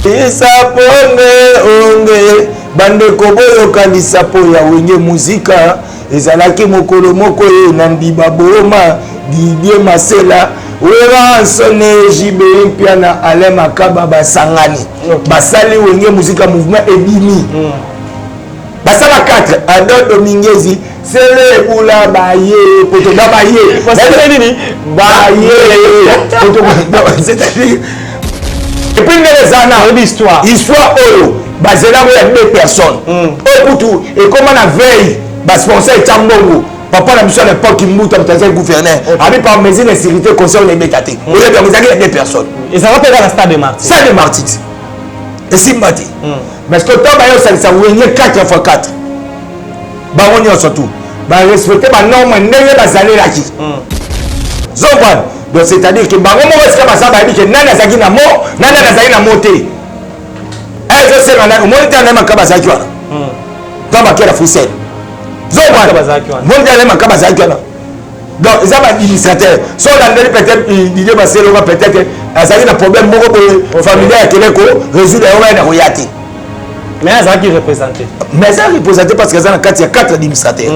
Isaponge onge bande koboyo kanisa po ya wenge muzika ezalaki mokolo moko ye nandiba boma Didier Masela wera nsone jibeli mpia na ale makaba basangani basali wenge muzika mouvement ebimi basala 4 Ado Domingezi sele bula baye poto baye basali nini baye poto c'est-à-dire et puis les années d'histoire oyo bazela ko ya 2 personnes okutu et comment na veille ba sponsor Tambongo papa na mission à l'époque Mouta Mutazel gouverneur avec par mesure de sécurité conseil on est bétaté on est dans les 2 personnes et ça va faire la stade de Martyrs stade de Martyrs et Simbati parce que toi bayo ça wengé 4x4 ba on y surtout ba respecter ba norme ndenge bazali la ki Zoban donc c'est-à-dire que bango mo est-ce que basa ba bi que nana zaki na mo nana zaki na moté je sais on monte na makaba zaki wana kama kila fusel Zoban monte na makaba zaki wana donc ils ont administrateur so dans peut-être Didier Maselo va peut-être azaki na problème moko pour familial keleko résoudre na royati mais azaki représenté mais ça représenté parce que ça na 4 administrateurs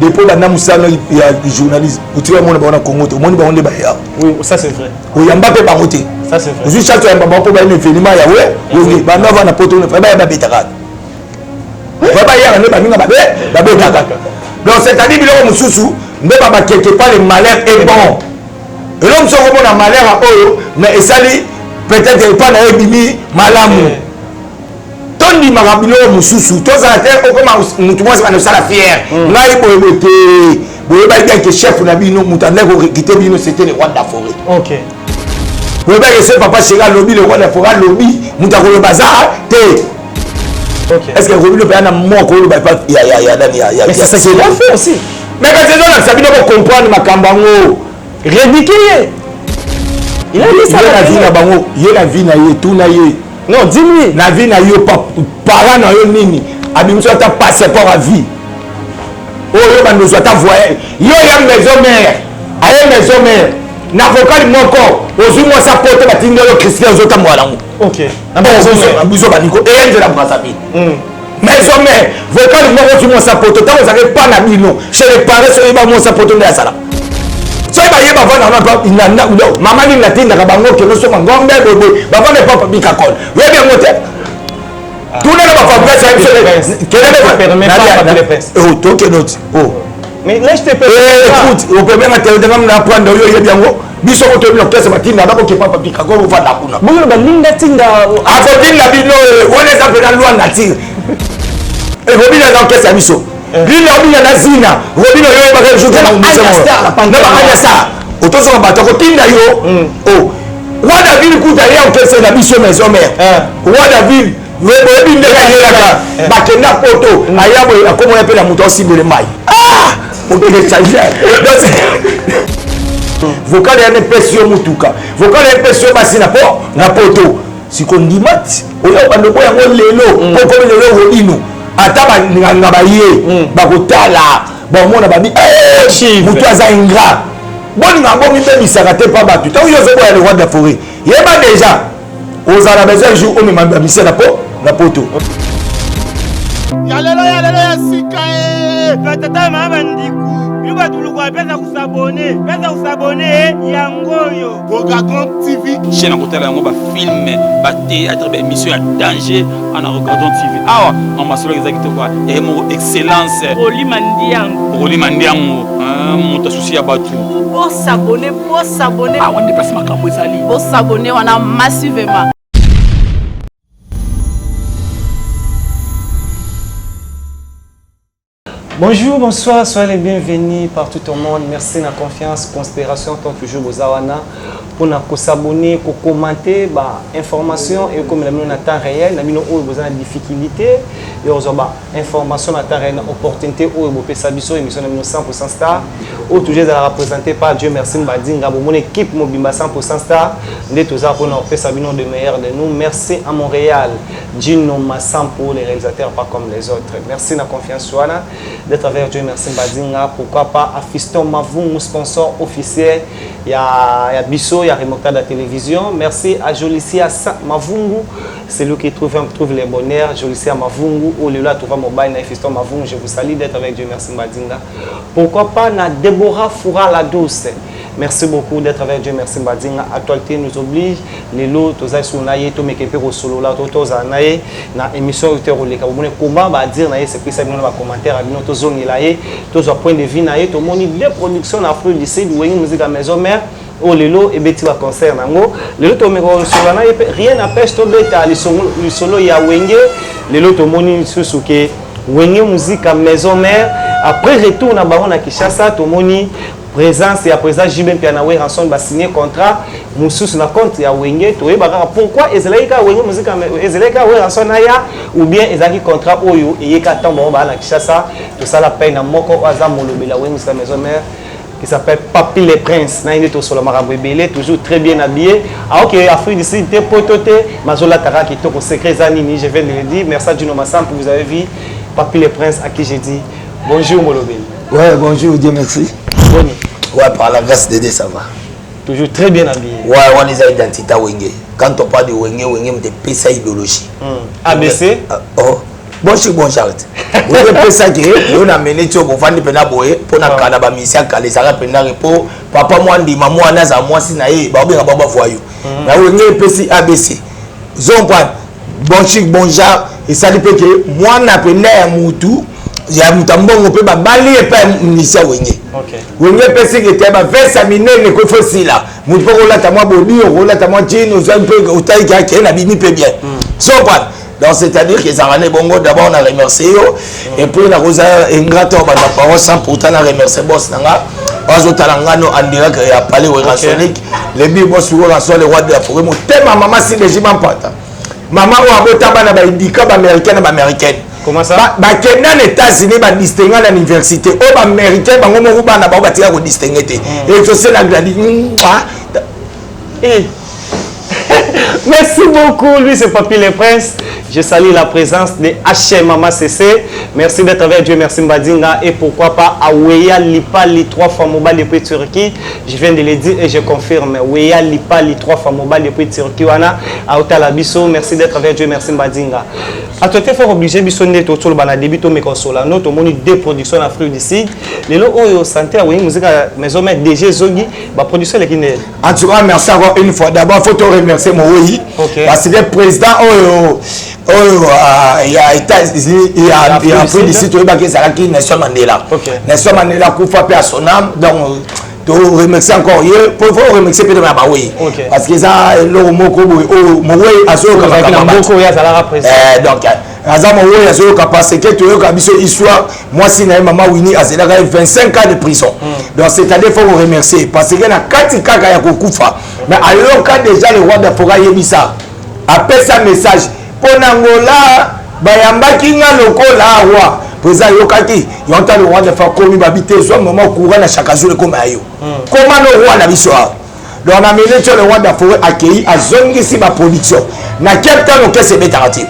depuis la namusano il y a des journalistes tu vois mon bon Congo tout monde ba on ya oui ça c'est vrai o yamba pe ba moté ça c'est vrai je chaque yamba po ba une événement ya ouais oui ba nova na poto ne ba ba betaka ba ba ya ne ba minga ba betaka donc c'est-à-dire biloko mususu nde ba quelque part le malheur est bon et l'homme se remonte à malheur à oyo mais esali peut-être pas na ebimi malamu tondi makabilo mususu tozala te okoma mutu mwasi bana sala fier ngai boyebote boyeba bien que chef na bino mutande ko quitter bino c'était le roi de la forêt OK boyeba que ce papa chega lobby le roi de la forêt lobby mutako le bazar te OK est-ce que Robi le payana moko le pas ya dani ya mais c'est bien fait aussi mais quand c'est dans sabino ko comprendre makambango ridiculé il a dit ça la vie na bango la vie na ye tout na ye non dis-lui la vie na yo parent na yo nini abimso ta passeport à vie oyo bando so ta voyage yo ya maison mère aye maison mère na vocal moko ozu mo sa porte batinde yo Christian zo ta mwalango OK abuzo baniko et nze la brasabi maison mère vocal moko ozu mo sa porte ta vous avez pas na bino chez les parents so ba mo sa porte na sala so ba yeba vana na pa inanda udo mama ni natinda ka bango ke no so ngombe bebe baba ne papa bikakol we bien moté tout le monde va faire ça quel est le permet pas de faire oh to que note oh mais là je te peux écoute on peut même attendre na prendre yo bien go biso ko to bien test matinda na ko ke papa bikakol va la kuna bongo ba linda tinda akodinda bino on les appelle la loi nature et robina na kesa biso Lino obina na zina, robino yo ba ka jouer na musemo. Na ba anya sa. Otozo ba to ko tinda yo. Oh. Roi David kuta ya okese na biso maison mère. Roi David, we binde ka yela ba kena poto, ayabo akomo ya pe na muto simbele mai. Ah! On peut les changer. Vocal ya ne pesio mutuka. Vocal ya pesio basina po na poto. Sikondimat. Oyo bandoko ya lelo, poko lelo robino. Ataba nganga baye bakotala bomona babi mutu aza ingrat boni ngango mibebisaka te pa bato ntango yo ozoboya le roi de la forêt yeba déjà ozala besoin jour omema bamisela po na poto ya ya sika tata mama bandiku biluka tulukwa pesa kusabone yangoyo Bogagon TV chaîne kotala yango ba film ba théâtre ba émission ya danger ana Bogagon TV awa on ma solo exactement quoi et mon excellence Roli Mandiango mon souci ya batu bo s'abonner ah on déplace makambo ezali bo s'abonner wana massivement. Bonjour, bonsoir, soyez les bienvenus partout au monde. Merci de la confiance, considération, tant toujours aux Awana pour nous s'abonner, pour commenter, information et comme nous en temps réel, nous avons besoin de difficultés et nous avons information en temps réel, opportunité où nous pouvons s'habiller émission 100% star ou toujours représenté par Dieu merci Mbadinga, mon équipe Mobimba 100% star, nous sommes tous pour nous faire de meilleurs de nous. Merci à Montréal, Gino Massan pour les réalisateurs pas comme les autres. Merci de la confiance Soana. D'être avec Dieu, merci Mbadinga. Pourquoi pas à Fiston Mavou, mon sponsor officiel. Il y a Bisso, il y a Remontada Télévision. Merci à Jolicia Mavungu, c'est lui qui trouve les bonheurs. Jolicia Mavungu, au lieu là, trouve mobile, na Fiston Mavungu. Je vous salue d'être avec Dieu. Merci Mbadinga. Pourquoi pas na Deborah Foura la douce. Merci beaucoup d'être avec Dieu. Merci Mbadinga. Actualité nous oblige. Les lots, tous les sounaïs, tous mes képés au solo là, tous les anaïs, na émission où tu es roulé. Comment va dire naïs, c'est que ça nous va commentaire. Nous tous zones là, tous les points de vue naïs, tout le monde des productions d'Afrique du Sud, où il y a musique à maison mère. Oh lelo et beti va concert nango lelo to meko solo na rien n'empêche to beta le solo ya wenge lelo to moni susuke wenge musique à maison mère après retour na baron na Kinshasa to moni présence ya président Jibin Pianawe ranson ba signer contrat mususu na compte ya wenge to e baka pourquoi ezelaika wenge musique ezelaika we ranson na ya ou bien ezaki contrat oyo e yeka tambo ba na Kinshasa to sala peine na moko aza molobela wenge musique à maison mère qui s'appelle Papi les Princes. Il est sur le marabout belé, toujours très bien habillé. Ah ok, Afrique du Sud, pototé, Mazola Tara qui est au secret Zanini, je viens de le dire. Merci à Dino Massam pour vous avez vu. Papi les Princes à qui j'ai dit bonjour Molobel. Ouais, bonjour, Dieu merci. Bonne. Ouais, par la grâce de Dieu, ça va. Toujours très bien habillé. Ouais, on est à l'identité Wenge. Quand on parle de Wenge, Wenge me fait sa idéologie. ABC. Oh. Bon chou bon charte. Vous avez ça que on a mené tu au fandi pena boye pour na kana ba misia kale sara pena repo papa moi ndi maman ana za moi si na ye ba obenga baba voyou. Na wenge pesi ABC. Zompa bon chic bon genre et ça dit que moi na pena ya mutu ya mutambongo pe ba bali e pa misia wenge. OK. Wenge pesi que te ba versa minene ko fosi là. Mutu ko la ta moi bodi ko la ta moi jino zo un peu otai ka ke na bini pe bien. Zompa donc c'est-à-dire que ça va bongo d'abord on a remercié et puis la rosa ingrata on va parole sans pourtant on a remercié boss nanga bazo talangano en direct et appelé au Ransonic les bi boss au Ranson le roi de la forêt mon thème maman si les jimam pata maman ou abota bana ba indika ba américaine ba américaine comment ça ba kenda les États-Unis ba distinguer à l'université au ba américain ba ngomo bana ba batia ko distinguer et je sais la gladi merci beaucoup, lui c'est Papi les Princes. Je salue la présence de HM Mama CC. Merci d'être avec Dieu, merci Mbadinga. Et pourquoi pas à Weya Lipa, les 3 fois mobile depuis Turquie. Je viens de le dire et je confirme. Weya Lipa, les 3 fois mobile depuis Turquie. Wana, à Otalabiso, merci d'être avec Dieu, merci Mbadinga. À toi, tu es obligé de ne pas faire un début de mes consoles. Nous avons deux productions en Afrique du Sud. Les lots où santé à musique à maison, mais DG Zogi, la production est qui n'est. En tout cas, merci encore une fois. D'abord, il faut te remercier, mon oui. Parce que le président, il y a États-Unis, il y a Afrique du Sud, il y a Nelson Mandela. Nelson Mandela, Koufa, paix à son âme. Donc, je remercie encore hier. Pour vous remercier, peut-être, oui. Parce que ça, le mot, Moui, à ce donc, Azam Moui, à ce parce que tu as histoire, moi, si maman Winnie a 25 ans de prison. Donc, c'est-à-dire qu'il faut vous remercier. Parce qu'il y a 4 cas qui ont Koufa. Mais alors, quand déjà le roi de Fora Yébissa appelle sa message, pour Nangola, Bayambaki nga lokola roi. Président Yokati, il entend le roi de faire comme il va habiter, soit moment courant à chaque jour comme ayo. Comment le roi n'a pas donc on a mené le roi de Forêt accueilli à Zongi si ma production. Na Captain au c'est bétarati.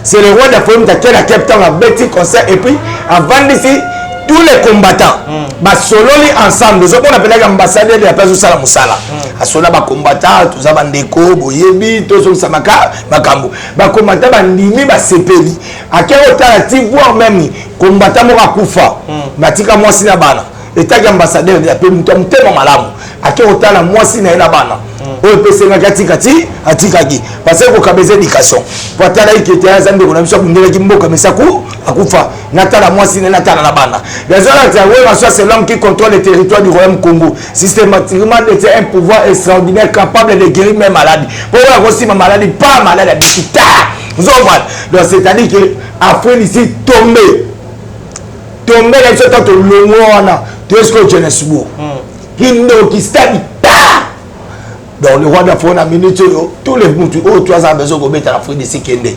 C'est le roi de Forêt qui a Captain a bêti concert et puis avant d'ici tous les combattants bah solo ensemble nous on appelle l'ambassadeur de la place au Sala Musala à solo ba combattants tous abandeko boyebi tous sur samaka makambo ba combattants bandimi ba sepeli à quel alternative voire même combattant mo akufa batika moi sina bana état ambassadeur de la paix mutema malamu à quel otala moi sina ina bana o pese na katikati atikaki parce que ko kabeze éducation pour tala ikete ya zande kona biso bundela kimboka mesaku akufa natala moi sina natala na bana les autres c'est l'homme qui contrôle le territoire du royaume Congo systématiquement détient un pouvoir extraordinaire capable de guérir mes maladies pour voir aussi ma maladie pas malade à vous en voyez donc c'est-à-dire que après ici tomber les autres tant le moana tu es ce que je ne suis qui stade donc le roi de la Forêt a mené tous les moutons tu as besoin de mettre à l'Afrique d'ici Kende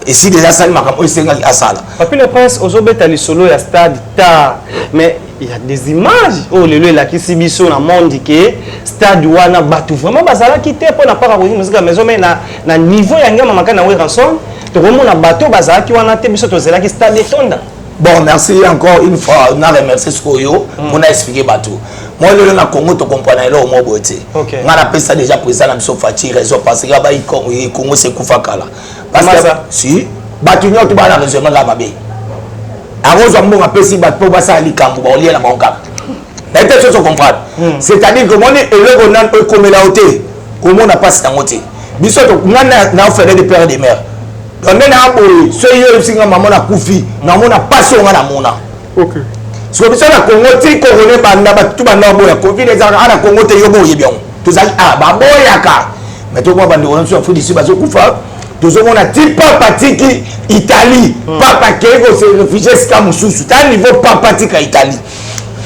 et si déjà ça il m'a comme c'est à ça là Papi le Prince aujourd'hui est allé solo à stade tard mais il y a des images oh le là qui sibiso na monde que stade wana batu vraiment bazala quitter pour na pas revenir musique maison mais na niveau ya ngama makana we ranson to vraiment na bateau bazala qui wana te biso to zela qui stade tonda. Bon, merci encore une fois. On a remercié Skoyo. On a expliqué bateau. moi le na Congo to comprendre là au moins beauté on appelle ça déjà président la mission Fati raison parce que ba Congo c'est kufakala parce que si batunyo to ba na raison là mabe arose on appelle si bat po ba ça likambo ba lié la banka mais tu sais comprendre c'est-à-dire que moi et le on a comme la hauteur comment on a pas ça ngoté biso to na offert de père de mère donc na boy so yo singa maman na kufi na mona passe on na mona OK so biso na Congo ti corona banda ba tu banda boya covid ezaka ana Congo te yo boye bien to za ba boya ka mais to kwa banda on so Afrique d'ici ba so kufa to zo mona ti papa tiki Italie papa kego se réfugié ska mususu ta niveau papa tika Italie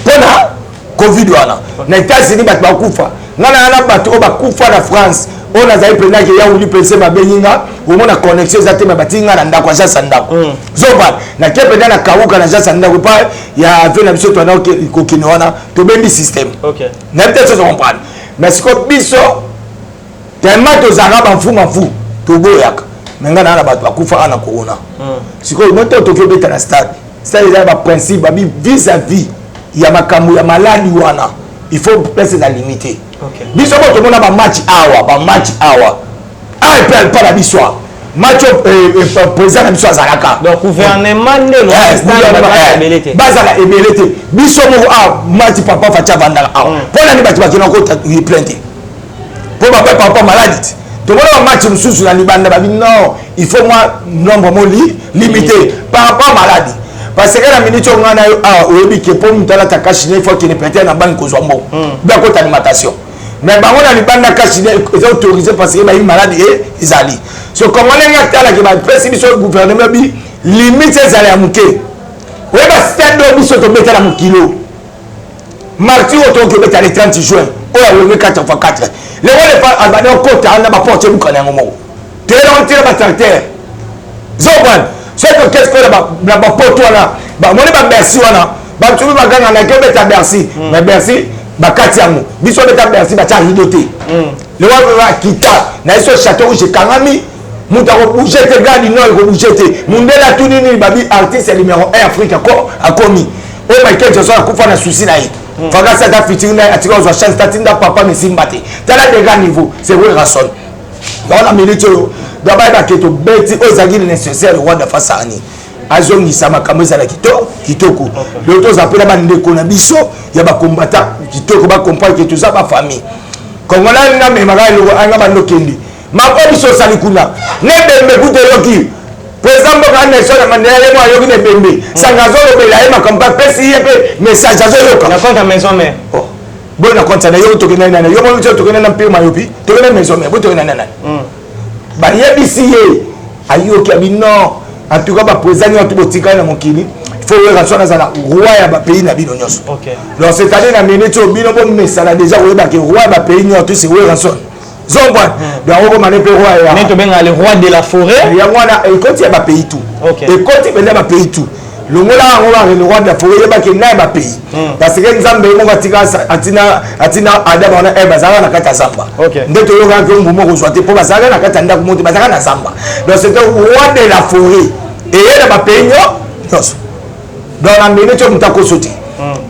pona covid wana na États-Unis ba kufa ngana na ba to ba kufa na France on a zaï pena que ya uli penser ma beninga au moins la connexion zate ma batinga na ndako ja sandako zoba na kepena na kawuka na ja sandako pa ya vena biso to na ko kinona to bendi système OK na peut-être ça comprendre mais ce que biso tellement to zaraba mfuma mfu to boyaka menga na ba kufa na corona siko moto to ke beta na stade ça les ba principe ba vis-à-vis ya makambo ya maladi wana il faut placer la limiter OK biso ko to mona ba match hour ah il peut pas la bisoir match président na biso azalaka donc gouvernement ne lo stade bazala ebelete biso mo match papa facha vandala pour la bati bakina ko plainte pour papa maladie to mona ba match mususu na libanda ba non il faut moi nombre mo limité par rapport maladie parce que la minute on a oyebi ke pour mutala takashine il faut qu'il ne peut na banque ko zombo bien ko alimentation mais bango na libanda kashine est autorisé parce que ba une maladie ezali so comment les ngata que ba président du gouvernement bi limite ezali ya muke we ba stade do biso to metala mu kilo marti auto que metala le 30 juin o ya we 4 x 4 le wale fa abana kota na ba porte bu kana ngomo te la tire ba tracteur zoban c'est que qu'est-ce que la porte là ba moni ba merci wana ba tu ba ganga na ke beta merci mais merci ba katiamu biso beta merci ba cha ridoté le wa kita na iso château où je kangami muta ko bouger te gadi no ko bouger te mundela tunini babi artiste numéro 1 Afrique ko akomi o Michael Jackson akufa na souci na yi faga ça ta fitting na atika zo chance tatinda papa mesimbate tala de grand niveau c'est vrai rason dans la minute d'abord ba keto beti ozagi nécessaire roi de fasani azongisa makambo ezala kitoko le to zapela ba ndeko na biso ya ba combattant kitoko ba comprendre que tout ça ba famille kongola nga me magalo anga ba ndokendi mako biso sali kuna ne bembe kude yoki président boka Nelson Mandela mo yoki ne bembe sangazo lo bela e makambo pesi yepe message azo yoka na compte maison mère bon na compte na yo to kena na yo mo to kena na pe mayopi to kena maison mère bo to kena na ba yebisi ye ayoki abino en tout cas ba président ni to botika na mokili il faut voir ça na roi ya ba pays na bino nyonso OK donc cette année na minute bino bo messala déjà roi ba ke roi ba pays nyonso c'est roi ranson zombwa donc on va pe roi ya neto benga le roi de la forêt ya mwana e koti ya ba pays tout et koti benda ba pays tout le mola on va le roi de la forêt ba ke na ba pays parce que nzambe mo batika atina adama na e bazala na kata zamba ndeto yo ga ko ngumo ko zoate po bazala na kata ndako moto bazala na zamba donc c'est le roi de la forêt et il ba pays nyonso dans la minute on t'a sauté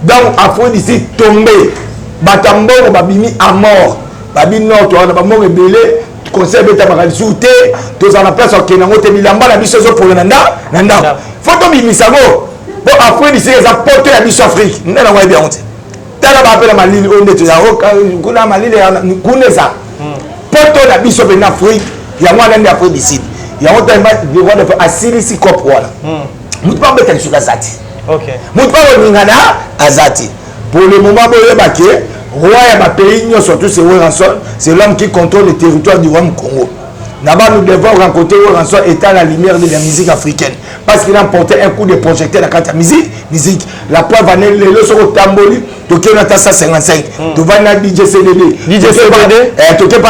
donc après d'ici tombé batambo babimi à mort babi non to na ba mo rebelé conseil beta ba souté to za na place au kenango te bilamba na biso zo pour nanda photo bimisago bon après d'ici les apporter la biso Afrique na wa bien honte tala ba appelle malili on de ya kuna malili kuneza poto la biso ben Afrique ya mwana ndi après d'ici ya honte le roi de asilisi cop wala mutu ba beta sur azati OK mutu ba ngana azati pour le moment boye baké roi ya ba pays surtout c'est Ranson c'est l'homme qui contrôle le territoire du Rwanda Congo. Là-bas nous devons rencontrer Ranson étant la lumière de la musique africaine parce qu'il a porté un coup de projecteur dans la musique la preuve année le leçon au tamboli to ke na tasa 55 to va na DJ CDD to ke pa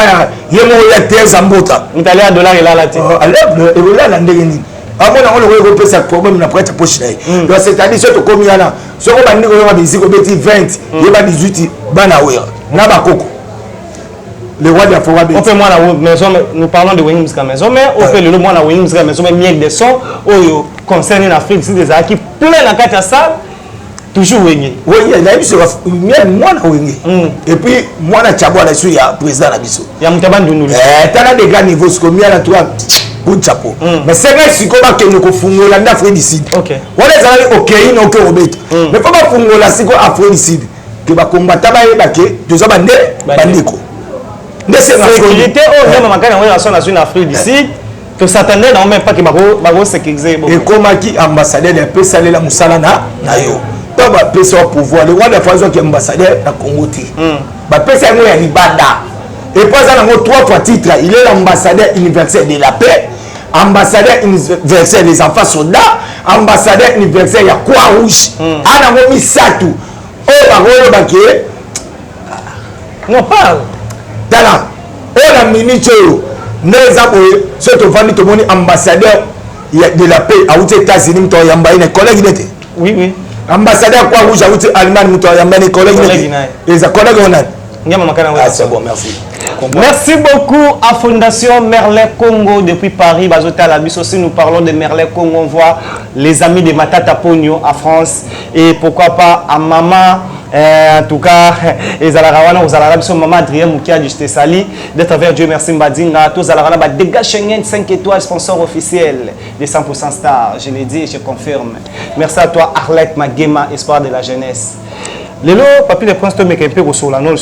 yemo ya terre mbota italien dollar il a la tête et là la ndengeni amona on le repère ça problème na prêtre poche donc c'est-à-dire surtout comme yana soko bandi ko ba musique obeti 20 yeba 18 bana wera na bakoko le roi de la forêt on fait moi la maison nous parlons de Wing Music maison mais on fait le moi la Wing Music maison mais mieux des sons oyo concerne l'Afrique c'est des qui plein la carte salle toujours wenge wenge na biso mwana wenge et puis mwana chabo la su ya président na biso ya mutabandi ndulu tala de gars niveau ce combien la toi good chapeau mais c'est vrai siko ba ke ko fungola nda Afrique du Sud OK wala zali OK ino ko obeta mais pas ba fungola siko Afrique du Sud que ba combattre ba yeba ke toza bande bandiko nde c'est la sécurité au même makana wala son en Afrique du Sud to s'attendait non même pas que bako sécuriser et comme qui ambassadeur de peut saler la musala na yo to ba pesa pouvoir le roi de France qui ambassadeur na Congo ti ba pesa ngo ya libanda et pas ça ngo 3 fois titre il est l'ambassadeur universel de la paix ambassadeur universel des enfants soldats ambassadeur universel ya Croix Rouge ana ngo misatu o ba ngolo baké non parle dala o la minute ce que Vanny Tomoni ambassadeur de la paix à aux États-Unis, nous avons un collègue. Oui. Ambassadeur quoi rouge à Allemagne, nous avons un collègue. Les collègues on a. Ah, c'est bon, merci. Merci beaucoup à Fondation Merlet Congo depuis Paris. Bazota la bis aussi, nous parlons de Merlet Congo. On voit les amis de Matata Pogno à France et pourquoi pas à Maman. En tout cas, les Alarawana, aux Alarabes, Maman Adrien Moukia du Sali. De travers Dieu merci Mbadinga. Tous Alarabes, dégage Schengen 5 étoiles, sponsor officiel de 100% Star. Je l'ai dit et je confirme. Merci à toi, Arlette Magema, espoir de la jeunesse. Lelo, papi de prince Tomé Kempe Rosola, nous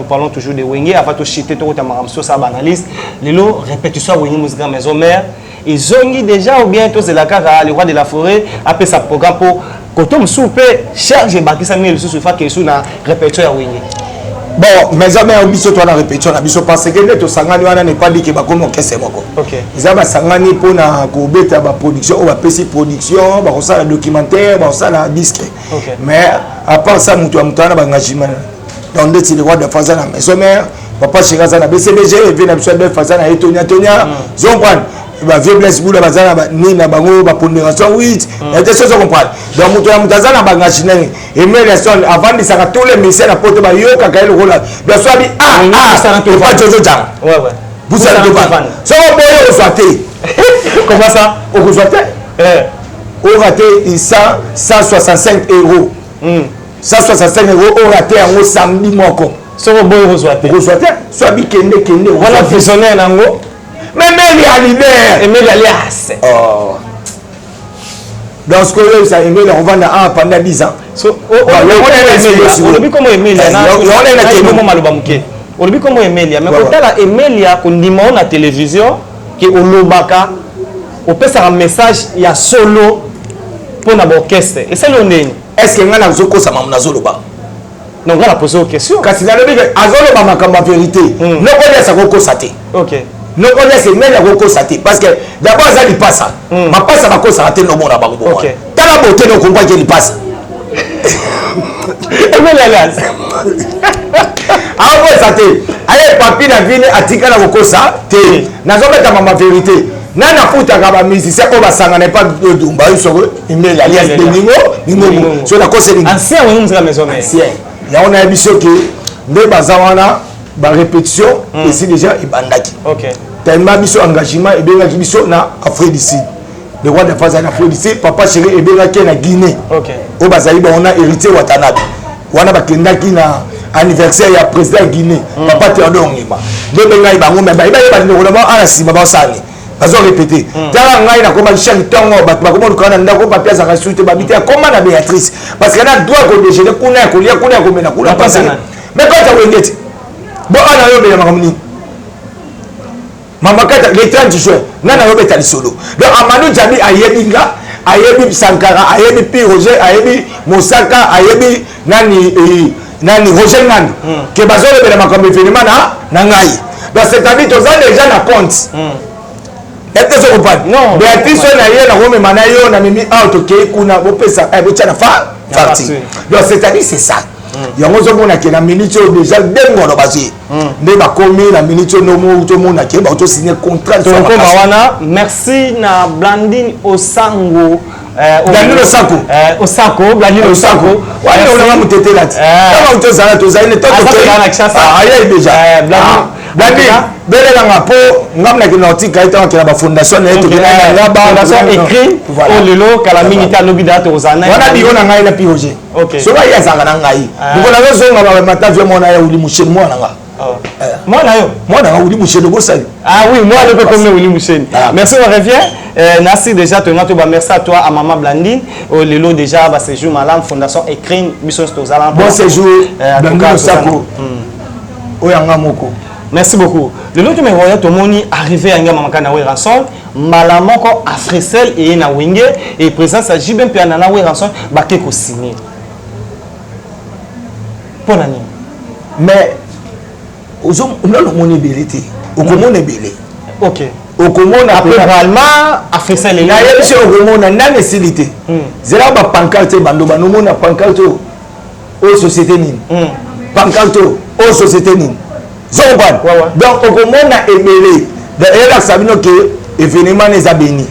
parlons toujours de Wenge, avant de chiter tout le temps, ça analyse. Lelo, répétition Wenge Mousga Maison Mère. Ils ont dit déjà ou bien tous la cara, le roi de la forêt, après sa programme pour quand on soupe, charge et bâti ça, mais le sous fait que sous la répétition à Wenge. Bon, mais ça m'a mis toi la répétition, parce que les Sangani n'est pas dit que bah comment qu'est-ce OK. Ils ont Sangani pour na kobeta ba production ou ba PC production, ba ça la documentaire, ba ça la disque. Mais à part ça mutu amutana ba engagement. Dans des le roi de France na maison mère, papa chéra ça na BCBG et vient absolument de France na Etonia Zomban. Ba vieux blesse boula bazana ba ni na bango ba pondération 8 et des choses comprendre donc mutu amutazana ba engagement et mais les sons avant de ça tous les messieurs na porte ba yo kaka le rôle bien soit dit ça na pas jojo jam ouais vous allez devant so boyo osoité comment ça au osoité au raté 165 euros 165 euros au raté en samedi moko so boyo osoité soit bi kende voilà visionnaire nango mais Emile Aliber Emile Alias dans ce que ça Emile on va pendant 10 ans so on est comment Emile on est comment Emile mais quand la Emile ko ndima na télévision que olobaka on peut faire un message il y a solo pour na orchestre et c'est le neni est-ce que ngana zoko ça mamna zoloba donc on a posé une question kasi na lobi azoloba makamba vérité noko ya ça ko saté OK non on laisse même la constater parce que d'abord ça lui passe ma passe va constater no mona bango OK tala beauté no comprendre qu'il passe et mais là ah ouais ça té allez papi na vini atika na kosa té nazo mettre ma vérité na na futa ka ba musicien ko basanga na pas dumba yusoko email alias de ningo sur la cause ancien on nous la maison ancien ya on a biso que nde bazawana ba répétition et c'est déjà ibandaki OK tellement biso engagement et bien biso na Afrique du Sud le roi de France en Afrique du Sud papa chéri et bien qui na Guinée OK au bazali on a hérité Watanabe wana bakendaki na anniversaire ya président Guinée papa Théodore Ngima de benga ibango mais ba ba ndeko na ana sima ba sani bazo répéter tala ngai na koma chien tongo ba koma lukana ndako papa za kasuite ba bité koma na Béatrice parce que na doit ko déjeuner kuna ko lia kuna ko mena kuna pas mais quand tu wengeti bon ana yo bela makamni mama kata le 30 juin nana yo betali solo donc Amadou Djabi ayebinga ayebi Sankara ayebi Pi Roger ayebi Mosaka ayebi nani Roger Nani que bazo le bela makamni événement na ngai donc c'est à dire tous déjà na compte est-ce que vous comprenez non Béatrice na yé na rome manayo na mimi out OK kuna bopesa bochana fa parti donc c'est à dire c'est ça yango zomona ke na minute déjà dengo no basi nde bakomi na minute no mo to mona ke ba to signer contrat to ko bawana merci na Blandine Osango Blandine Osako Blandine Osako wala on va mutete là kama utozala tozala ne to aye déjà belelanga mpo ngamnaki na otika ete wakela bafondation na ye fondation écrit o lelo kala mingi te alobi da tozana wana biro na ngai na piroge soki aye azalaka na ngai ndiko nazozonga bamatavio mwana ya uli musheni mwana nga mwana yo mwana nga uli musheni obosali oui moi le peu comme uli musheni merci on revient merci déjà tonga to ba merci à toi à maman Blandine o lelo déjà ba séjour malam fondation écrit biso tozala bon séjour Blandine Sako oyanga moko. Merci beaucoup. Le lot de mes voyages, tout le monde arrivé à Ngamakana Ranson, Malamoko à Fressel et na Wenge et présent ça Jibem Pianana Ranson, baké ko signé. Pour l'année. Mais aux hommes on a le monde belité. Au comment est belé. OK. Au comment après Balma à Fressel et na yebise au comment na nécessité. Zela ba pancarte bando ba no mona pancarte aux sociétés ni. Pancarte aux sociétés ni. Donc, au moment a émêlé, d'ailleurs, ça veut dire que l'événement les a bénis.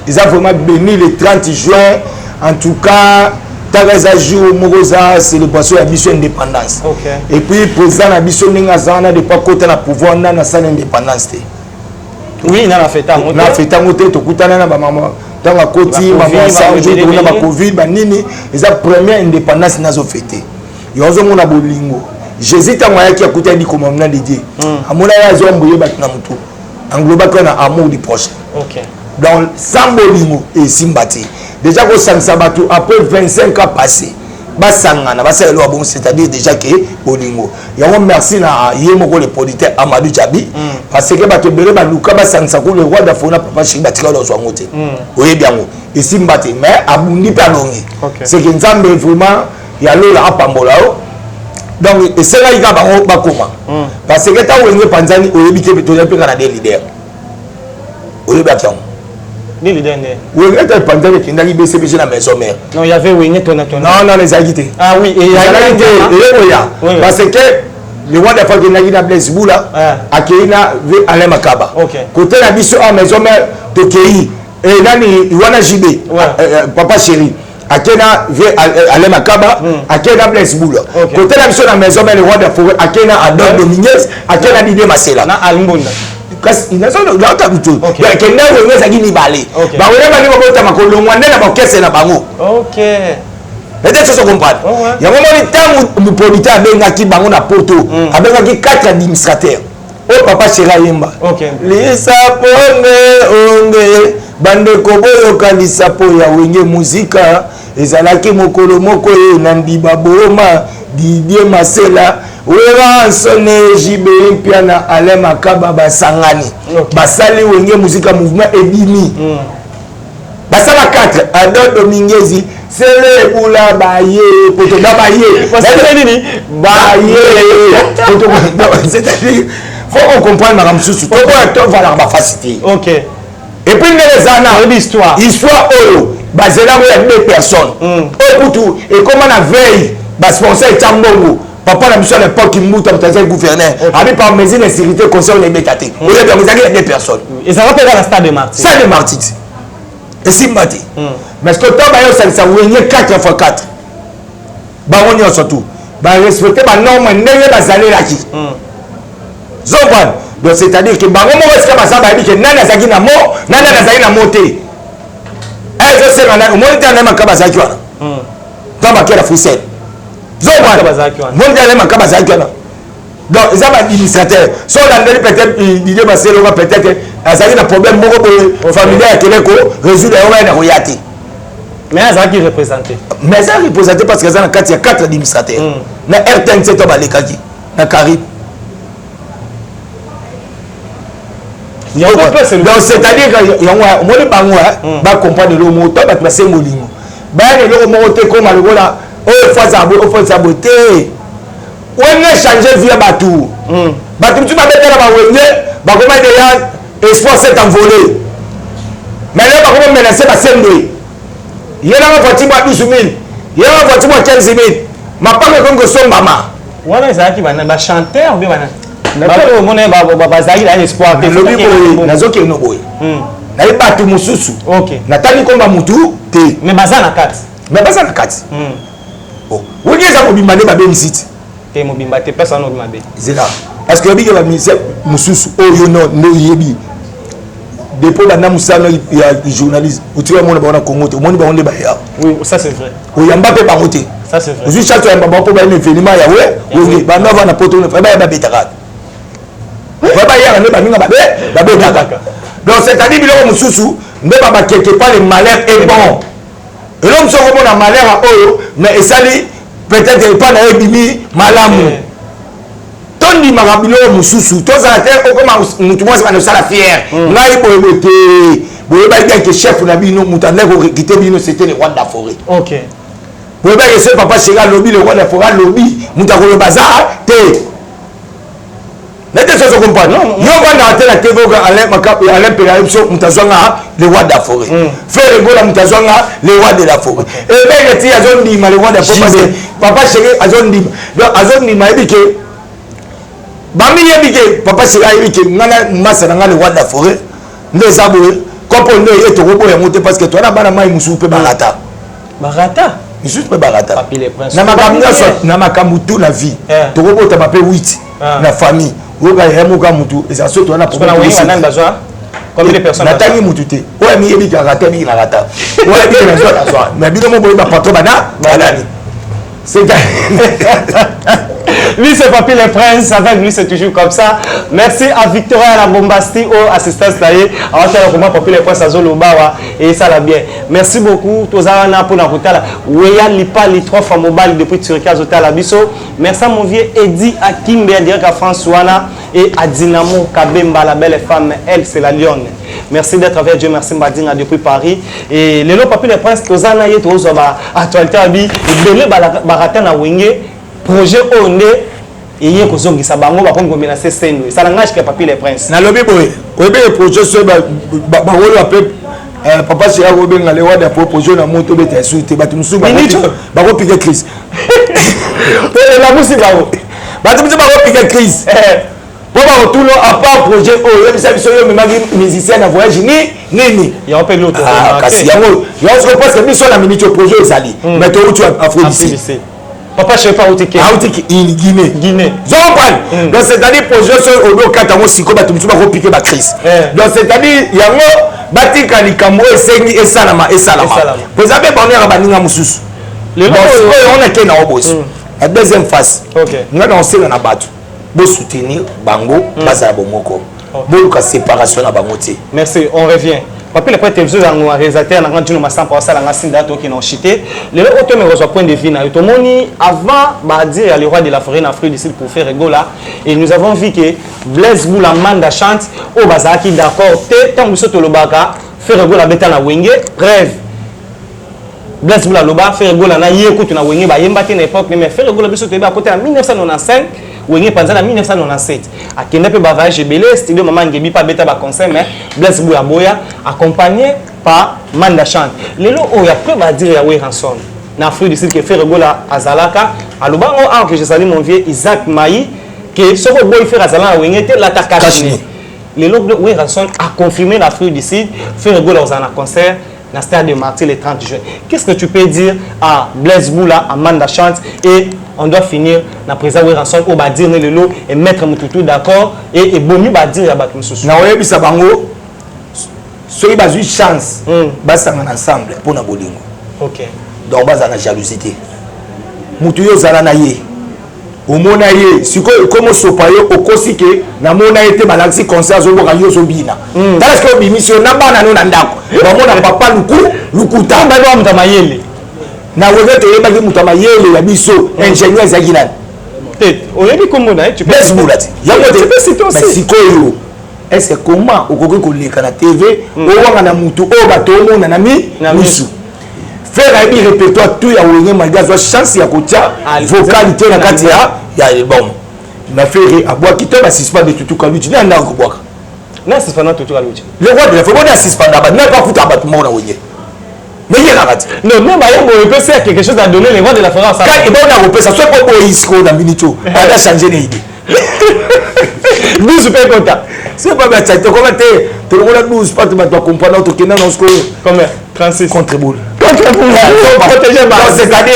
Ils ont vraiment béni le 30 juin. En tout cas, Tagaza jour, Morosa, c'est le passage à la mission indépendance. Et puis, président de la mission Ningazana, de pas côté la pouvoir, dans la salle indépendance. Oui, il a fait tant. Il a fait tant, il a maman. Dans la côte, maman, ça, il a Covid, ils ont première indépendance dans la fête. Ils ont mon abolingo. J'hésite à moi qui a coûté dit comme on a dit. À mon avis, ils ont embrouillé maintenant tout. Engloba qu'on a amour du prochain. Donc, Sambolimo et Simbati. Déjà que Sansabatou, après 25 ans passés, c'est-à-dire déjà que Bolingo. Et on merci à Yemoko le producteur Amadou Djabi. Parce que Batobele Baluka Sansakou, le roi d'Afona, Papa Chibatila dans son côté. Oui, bien. Et Simbati, mais Aboundi Palongi. C'est qu'une femme vraiment, il y a l'eau là à Pambolao. Donc, c'est là qu'il y a un comment. Parce que quand on est Panzani, on est habitué à des leaders. On est habitué. Des leaders. On est habitué à Panzani qui n'a pas baissé la maison mère. Non, il y avait Wingé Tona. Non, les agités. Ah oui, et il y a parce que le roi de la Fagina n'a pas de boula, à Kéina, Alain Makaba. Côté la mission à maison mère de Kéi, et Nani, Iwana Jibé, papa chéri. Akena veut aller Makaba, Akena blesse boule. Côté la mission à la maison, mais le roi de la forêt, Akena Adon Dominguez, Akena Didé Masela. Na Alimbonda. Il n'a pas de tout. Il y a quelqu'un qui a dit balé. Bah on a dit que ma colonne, on a la caisse et la bango. OK. Peut-être que ça comprend. Il y a un moment de temps où le producteur a bien qui bango na poto, a bien qui 4 administrateurs. Oh papa Chera Yemba. OK. Les sapone onge bande koboyo kalisapo ya wenge muzika. Ezalaki mokolo moko ye nandiba booma Didier Masela wera nsone Jibeli pia na Alain Makaba basangani basali wenge muzika mouvement ebimi basala 4 Adon Dominguez sele bula baye poto da baye c'est nini baye poto c'est-à-dire faut on comprendre madame Soussou to ko to va la facilité. OK. Et puis les années l'histoire oyo bazela il y a 2 personnes tout et comment on a veille bas sponsor Tambongo papa la mission à l'époque qui mouta le gouverneur avec par mesure de sécurité conseil les bétaté il y a 2 personnes et ça va faire la stade de Martyr stade de Martyr et Simbati mais ce que toi ça oui 4 x 4 ba on surtout ba respecter ba norme ndenge bazali là qui Zoban. Donc c'est-à-dire que bango mo est-ce que basaba dit que nana zaki na mo nana zaki na moté je sais que moi je n'aime pas Kabazaki wana dans ma kera Frisel Zoban moi je n'aime pas Kabazaki wana donc ils ont administrateur so landeli peut-être Didier Maselo va peut-être azaki na problème moko familial keleko résoudre on na royati mais azaki représenté mais ça représenté parce que ça na 4 administrateurs na RTNC to balekaki na Carib. Donc c'est-à-dire que on va comprendre le mot to ba se molingo ba le mot te comme le là au fois saboter on a changé via batou batou tu vas mettre là ba wenge ba comment déjà espoir s'est envolé mais là ba comment menacer ba semble yena va voiture ba 12 000 yena va voiture ba 15 000 ma pas que comme son maman voilà ça qui va chanteur bien bana D'accord, mon bazali là espoir de lobby boy nazoki no boy na ibatu mususu OK natali komba mutu te mais bazana 4 mais bazana 4 oh woni eza mobimba ne babe site te mobimba te personne no mabe zela parce que il y a des mususu oyo no yebi depuis bana musano ya journaliste utira mona bana Congo te moni ba onde ba ya oui ça c'est vrai oyamba pe bango te ça c'est vrai juste chaque yamba ba po ba événement ya we oui bana va na poto ne fa ba betaka va ba ya ne ba minga ba betaka donc c'est-à-dire biloko mususu nde ba quelque part le malheur est bon et l'homme se remonte à malheur à oyo mais esali peut-être pas na ebimi malamu tondi makabilo mususu tozala te okoma mutu mwasi bana osala fier ngai boyebo te boyeba bien que chef na bino mutu ande kokite bino c'était le roi de la forêt ok boyeba que ce papa chéri alobi le roi de la forêt alobi mutu akoloba za te nete soso comprendre yo bana te la TV à l'impérialisme mutu azwanga le roi de la forêt faire ngola mutu azwanga le roi de la forêt et bien que ti azondima le roi de la forêt papa chéri azondima donc azondima ebi que bami yebi ke papa sera yebi ke ngana masa na ngale wada forêt nde sabo kopo nde yeto kopo ya moté parce que toi na bana mai musu pe barata musu pe barata na makambu tout la vie to kopo ta mape 8 na famille oka yemo ka mutu et ça surtout na problème na besoin combien de personnes natangi mutu te oya mi yebi ka rata mi na rata oya bi na besoin ça mais bino mo boy ba patron bana balani c'est lui c'est Papy le Prince, avec lui c'est toujours comme ça. Merci à Victoria la Bombasti au assistance taillé. Alors comment Papy le Prince azolo bawa et ça la bien. Merci beaucoup tozana pour na hôtel. Weya lipa li 3 fois mobile depuis Turquie hôtel à Bisso. Merci à mon vieux Eddie Akimbe direct à François et à Dynamo Kabemba la belle femme, elle c'est la lionne. Merci d'être avec Dieu, merci Mbadinga depuis Paris. Et le Papy le Prince tozana ye tozoba actualité abi belé barata na wenge projet onde et ko zongi sa bango ba kongo menacer sendo ça langage que Papy le Prince na lobi boy obe projet so ba wolo appel papa c'est a robenga le wada projet na moto beta suite ba tumsu ba ko piquer crise la musique ba tumsu ba ko piquer crise pour ba tout le à part projet o ça biso yo memagi musicien na voyage ni il y a un peu l'autre kasi yango yo se pense que biso na minute projet ezali mais to tu Afrique papa je sais pas où tu es in Guinée zopal donc c'est-à-dire projet so odo katango siko ba tumsu ba ko piquer ba crise donc c'est-à-dire yango batika likambo esengi esalama pour ça be bonheur baninga mususu le on est na obos la deuxième phase ngana on sait na batu bo soutenir bango bazala bomoko bo ka séparation na bango ti merci on revient Papy le Prince télévision en réalisateur na ngandino ma 100% la ngasinda to ki na chité le auto me reçoit point de vue na to moni avant ba dire le roi de la forêt en Afrique du Sud pour faire rigola et nous avons vu que Blaise Boula Manda chante au bazaki d'accord te tant biso to lobaka faire rigola beta na wenge rêve Blaise Boula loba faire rigola na yekutu na wenge ba yemba te na époque mais faire rigola biso to ba côté en 1995 wenge panza na 1997 akenda pe ba voyage belé studio maman ngebi pa beta ba concert mais Blaise Boula boya accompagné par Manda chante lelo o ya peu ba dire ya we ranson na Afrique du Sud que faire rigola azalaka aloba o que je salue mon vieux Isaac Maï que ce que boy faire azalaka wenge te l'attaque lelo we ranson a confirmé l'Afrique du Sud faire rigola aux un concert dans le stade de Martyrs le 30 juin. Qu'est-ce que tu peux dire à Blaise Boula, à Manda chante et on doit finir la présidence de rançon au badir le lot et mettre Moutoutou d'accord et bon mieux badir à Batmoussous. Na oyebi sabango soki bazui chance basangana ensemble pour na bolingo. OK. Donc bazana jalousie. Mutu yo zala na ye. Omona ye sikoyo komo sopayo okosike na mona ete balaxi concert zo boka yo zo bina. Parce que bimission na bana no na ndako. Bamona papa lukuta ba ba mutamayele. Na wewe to yeba ki mutamayele ya biso ingénieur Zaginan. Tête, on yebi kombo na tu peux Blaise Boula. Yango te mais sikoyo. Est-ce comment okoki koleka na TV o wanga na mutu o bato mona na misu. Faire un répertoire tout ya wenge malgré la chance ya kotia vocalité na kati ya bon ma fait aboa qui tombe suspend de tout kaluti na na ko boka na suspend tout kaluti le roi de la faut pas suspendre ba na pas foutre ba mo na wenge mais il a raté non même ba yebo peut faire quelque chose à donner les rois de la France quand il va na repère ça soit pas isko na minito elle a changé les idées 12 pe conta c'est pas bête ça te comment Tu as 12 pas, tu vas comprendre notre qui est dans ce que. Combien? 36. Contre boule. C'est-à-dire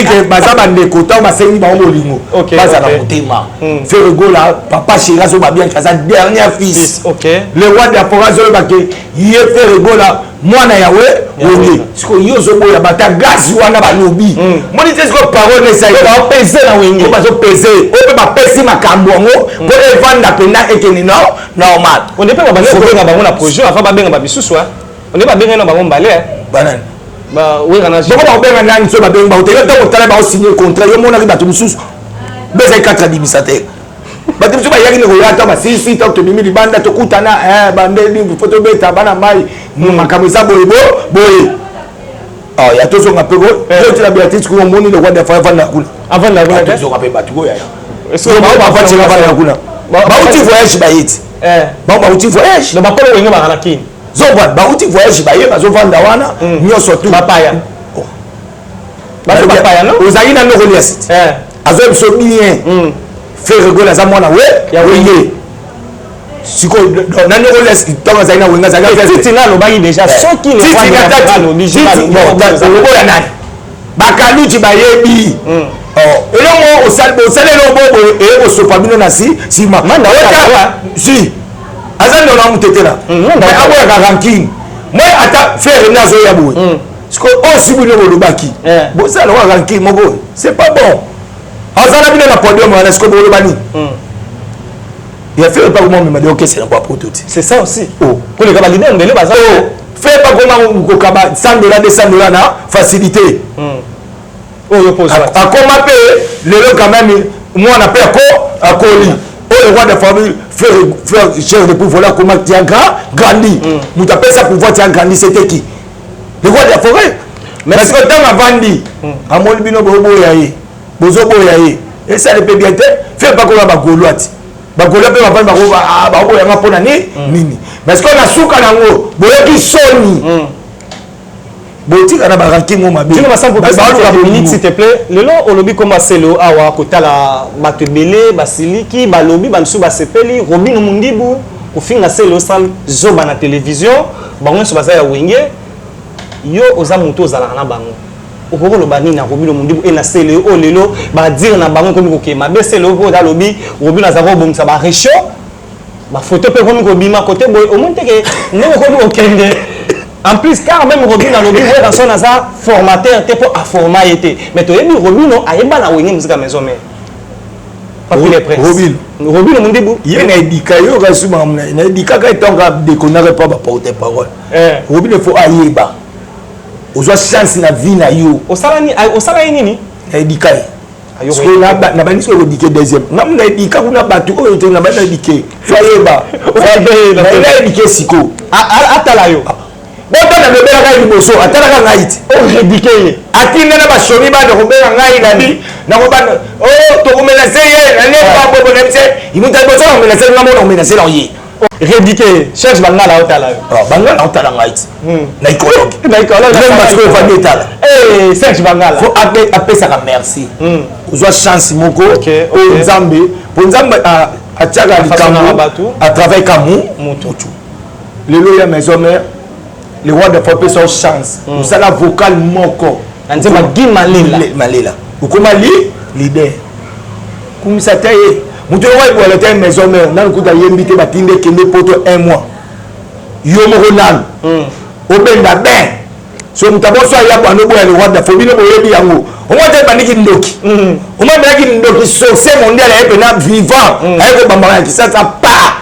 que Bazama ne kota ma seni ba molingo. Baza na motema. Faire gola papa chéra so ba bien kaza dernier fils. OK. Le roi de la forage le baké, il faire gola mwana yawe oye. Siko yo zo boya bata gaz wana ba lobi. Moni te siko parole ça va peser na wenge. Ba zo peser. O pe ba pesi makambo ngo pour evanda pena ekeni no normal. On ne peut pas benga bango na projet avant ba benga ba bisusu. On ne pas benga na bango mbalé. Banane. Bah oui, on a dit. Pourquoi on a un seul bateau? On a signé le contrat. On a bateau sous. Mais c'est 4 administrateurs. Bateau sous bateau. Il y a une autre. Si si tant que mimi di banda to kutana bande ni photo beta bana mai makamisa boy boy. Ah il y a tous on a peu. Je la Béatrice qu'on moni le roi de faire avant la kuna. Avant la kuna. Tous on a peu bateau ya. Est-ce que on va faire ça avant la kuna? Ba uti voyage ba yiti. Ba uti voyage. Le bakolo wenga ba halakini. Zobwa ba uti voyage ba ye bazo vanda wana nyoso tu papaya papaya no ozali na no reliest azo biso bien faire gola za mwana we ya wenge siko na no reliest to ozali na wenga za ga titi na lo bangi déjà soki le vanda na lo digital bo ya nani bakaluti ba yebi elongo osale lo bobo e osopa bino na si ma manda wa si azali na mutetela mais aboya ranking moi ata faire nazo ya boy parce que on sibu le lobaki bon ça le ranking moko c'est pas bon azala bino na podium na ce que bo lobani il a fait pas comment me dire OK c'est quoi pour tout c'est ça aussi pour les gars leader ndele baza fait pas comment ko kaba $100 $200 na facilité oh yo pose a comment payer le quand même moi on appelle à coli. Le roi de famille faire cher de pouvoir là comment tu as grandi. Nous t'appelle ça pouvoir tu as grandi c'était qui? Le roi de la forêt. Mais parce que tant avant dit à mon bino bobo yaye. Bozo yaye. Et ça le peut bien faire pas comme ba goloati. Ba goloa pe ba ba bobo yanga pona nini. Parce qu'on a souka nango boyoki soni. Botika na ba ranking mo mabe. Tu me sens pour minutes s'il te plaît. Le long au lobby comme Marcelo awa kotala batebele basiliki ba lobby ba nsu ba sepeli Robino Mundibu ko finga selo sal zoba na télévision bango so baza ya wenge yo oza moto ozala na bango okoko lo bani na Robino Mundibu e na selo o lelo ba dire na bango komi ko kema be selo ko da lobby Robino za ko bomisa ba recho ba photo pe komi ko bima côté boy o monte ke ne ko komi okende. En plus, car même Robino a lobby dans son hasard formateur, pour à former. Mais tu as dit Robino a éba la wingé musique à maison mais. Pas pour les presse. Robino mon début. Il y a un édicat, il y a un édicat qui est en train de déconner pas porter parole. Robino faut aller bas. Aux chance na vie na yo. Au salani nini? Édicat. Parce que na bani sur le diké deuxième. Na mon édicat on a battu on était na bani édiqué. Soyez bas. Na édiqué siko. Atala yo. Bon na bebela ka liboso atala ka ngaiti o redike atinga na bashomi ba de robela ngai na bi na ko ba to ko menacer ye na ne ba bobo na mse imuta boso na menacer na mo na menacer la yi redike cherche bangala otala bangala otala ngaiti na écologue même parce que fa detala cherche bangala faut appeler ça merci uzwa chance moko o nzambe pour nzambe a tiaga likambo à travers kamu mutu lelo ya maison mère. Le roi de Fopé son chance. Nous sommes la vocale moko. On dit Guy Malela. Ou comment leader. Comme ça t'aille. Nous devons voir le terme maison mère. Nous avons invité Batinde qui est pour 1 mois. Yomo Ronan. Obenda ben. So nous avons soit ya pour le roi de Fopé no boyebi yango. On va dire baniki ndoki. On va dire ndoki succès mondial est pénal vivant. Avec bambara qui ça pas.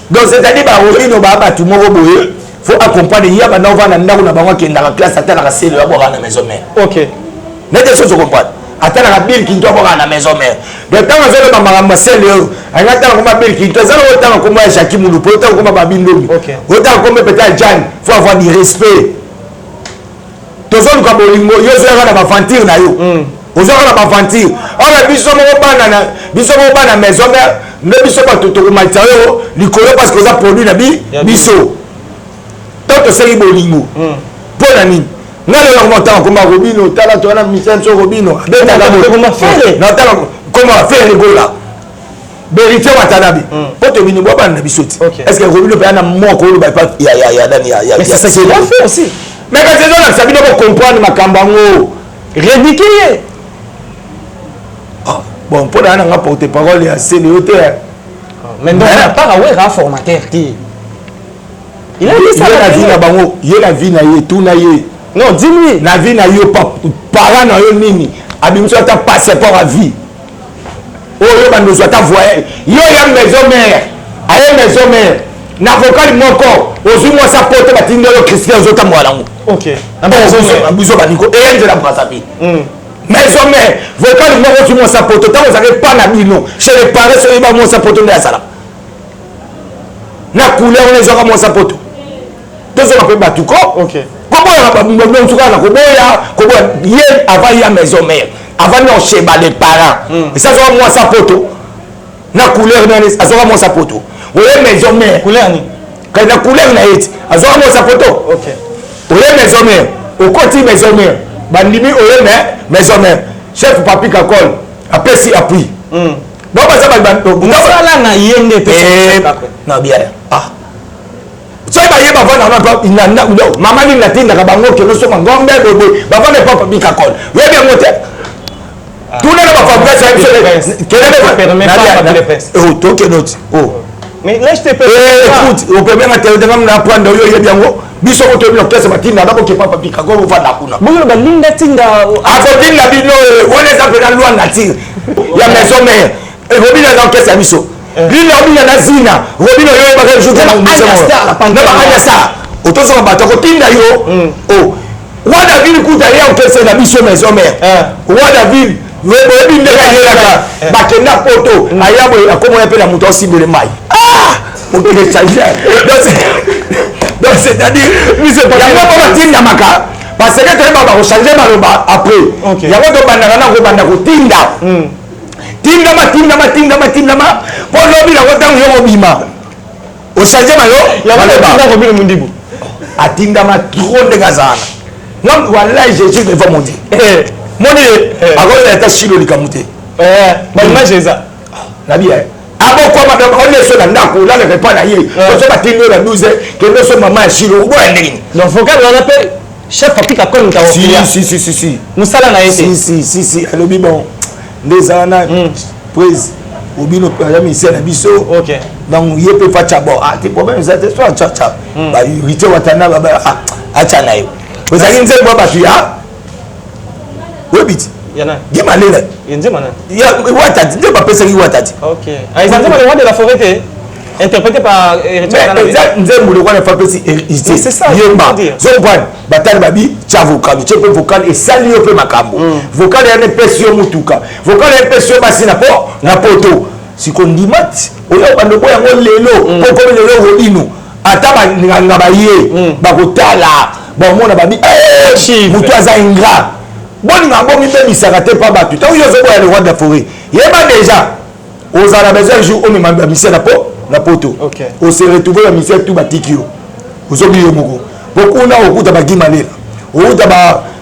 Donc c'est-à-dire ba Robino ba tout moko boye. Faut accompagner il y a maintenant va na na bango qui est dans la classe attendre la cellule à boire à la maison mère. OK. Mais des choses comprendre. Attendre la bill qui doit boire à la maison mère. De temps à faire maman Marcel on attend comme bill qui doit ça autant comme Jacques Moulou autant comme Babindomi. OK. Autant comme peut-être Jan, faut avoir du respect. Tozo ka bolingo yo zo na ba fantir na yo. Ozo na ba fantir. On a biso mo bana maison mère, ne biso pas tout ko matao likolo parce que ça produit na biso. Tant que c'est bolingo pour la nini n'a le montant comme Robino tala to na Michel Robino comment faire comment faire rigola vérité watanabe po to bini boba na bisoti est-ce que robino pe na moko lo ba pa ya dani ya mais c'est ce qu'il a fait aussi mais quand c'est là ça bino ko comprendre makambo ngo ridiculier bon pour na nga porter parole ya CNOT mais donc par ouais ra formateur qui il a dit ça la vie na bango il la vie na ye tout na ye non dis-lui la vie na yo pas parent na yo nini abimso ta passeport à vie oyo bando ta voyer yo ya maison mère aye maison mère na vocal moko ozui mo sa porte batinga yo Christian zota mwalango OK abuzo baniko et nje la brasapi maison mère vocal moko ozui mo sa porte ta vous avez pas na bino chez les parents so ba mo sa porte nda sala na couleur les aura mo sa porte deux ans après batuko OK comment on tout cas na koboya ye avant ya maison mère avant non chez les parents et ça sera moi sa photo na couleur na ça sera moi sa photo oui maison mère couleur ni quand la couleur na it ça sera moi sa photo OK oui maison mère au côté maison mère bandimi oui maison mère chef papi kakol après si appui donc ça va donc ça là na yende pe na bien so ba yeba vana na mama ni natinda ka bango ke no so ngombe bobo baba ne papa bika kol we bien mote tout le monde va faire ça quel est le permet pas les pinces oh to que note oh mais là je te peux écoute au premier matin de ngam na prendre yo ye bien go biso ko to bien test matinda baba ke papa bika kol va na kuna bongo ba linda tinda afo tinda bino on les appelle loi nature ya maison mère et robina dans caisse à biso lui robina na zina robina yo ba ka jouer na anya sa otozo ba to ko tinda yo oh wa David kuta ya okese na biso maison mère wa David we bobi ndeka yelaka bakenda poto ayabo akomo ya pela muto osibele mai on peut le changer donc c'est-à-dire c'est pas ya tinda maka parce que tu vas changer maloba après ya ko banda na ko banda ko tinda tinda pour lobi la ko tango yo bima o changer malo ya ko ko bino mundibu atinda ma trop de gazana non wallahi Jésus devant mon Dieu moni akola eta shilo likamute ba image ça na bien abo kwa madame on est sur la ndako là ne pas na ye so ba tinyo la 12 que no so mama shilo bo ndini donc vocal on appelle chef papi ka kon ta si musala na été si alobi bon des ana prise obino ya mission na biso OK donc ye peut pas chabo te problème ça te soit cha ba rite watana ba acha na yo vous avez une zéro ba tu ya webit yana gimalela yenze mana ya watati ndio ba pesa ki watati OK aisanze ba le roi de la forêt interprété par nzembo le roi de la forêt c'est ça yemba so bon batali babi cha vocal tu peux vocal et sali yo pe makambo vocal ya ne pesio mutuka vocal ya pesio basi na po na poto sikondimati oyo bando boya ngo lelo po ko lelo rodino ata ba nganga ba ye ba kotala ba mona babi mutu aza ingrat bon ngambo mi pe bisaka te pa batu ta yo zo boya le roi de la forêt yeba déjà aux ala besoin jour o mema ba mission na poto on se retrouver la mission tout batikio ozobi yo moko beaucoup na okuta ba gimalela okuta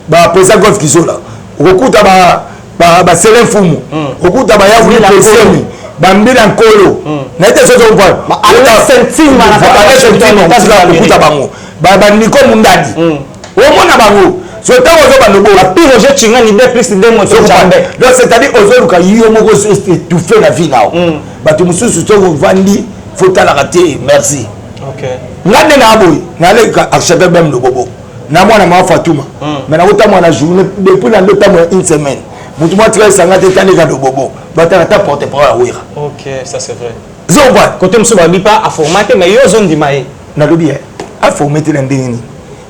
ba pesa golf kizola okuta ba selen fumu okuta ba yavu la pesemi ba mbila nkolo na ite sozo mpa ala sentima na fa sentima okuta bango ba niko mundadi o mona bango so ta ozo ba lobo la pire je chinga ni de plus de moto chambe donc c'est-à-dire ozo luka yo moko tout fait la vie là ba tu mususu to vandi faut la rater merci OK ngane na aboy na le archevêque même le bobo na mwana ma Fatuma mais na uta mwana journée depuis na le temps une semaine mutu moi très sanga te tane ka le bobo ba ta porter parole à wira OK ça c'est vrai zomba côté musu ba bipa a formater mais yo zone di mai na lobi a formater la ndini